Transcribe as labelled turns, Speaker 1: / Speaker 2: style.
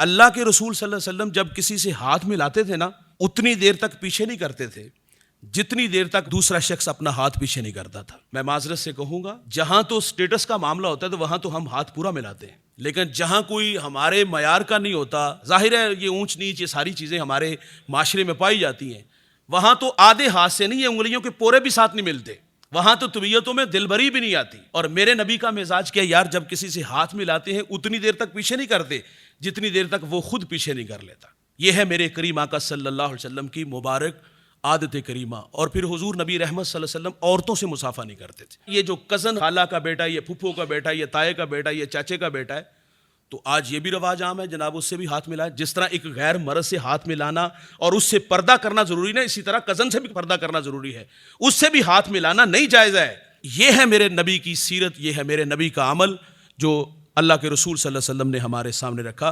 Speaker 1: अल्लाह के रसूल सल्लल्लाहु अलैहि वसल्लम जब किसी से हाथ मिलाते थे ना, उतनी देर तक पीछे नहीं करते थे जितनी देर तक दूसरा शख्स अपना हाथ पीछे नहीं करता था। मैं माजरत से कहूँगा, जहाँ तो स्टेटस का मामला होता है तो वहाँ तो हम हाथ पूरा मिलाते हैं, लेकिन जहाँ कोई हमारे मयार का नहीं होता, जाहिर है ये ऊंच नीच ये सारी चीज़ें हमारे माशरे में पाई जाती हैं, वहाँ तो आधे हाथ से नहीं, ये उंगलियों के पोरे भी साथ नहीं मिलते, वहाँ तो तबीयतों में दिलबरी भी नहीं आती। और मेरे नबी का मिजाज क्या यार, जब किसी से हाथ मिलाते हैं उतनी देर तक पीछे नहीं करते जितनी देर तक वो खुद पीछे नहीं कर लेता। ये है मेरे करीम आका सल्लल्लाहु अलैहि वसल्लम की मुबारक आदत करीमा। और फिर हुजूर नबी रहमत सल्लल्लाहु अलैहि वसल्लम औरतों से मुसाफा नहीं करते थे। ये जो कज़न खाला का बेटा, ये फुफ्फो का बेटा, ये ताए का बेटा, ये चाचे का बेटा है, तो आज ये भी रवाज आम है जनाब, उससे भी हाथ मिलाए। जिस तरह एक गैर मर्द से हाथ मिलाना और उससे पर्दा करना जरूरी नहीं, इसी तरह कज़न से भी पर्दा करना जरूरी है, उससे भी हाथ मिलाना नहीं जायज़ है। ये है मेरे नबी की सीरत, ये है मेरे नबी का अमल जो अल्लाह के रसूल सल्लल्लाहु अलैहि वसल्लम ने हमारे सामने रखा।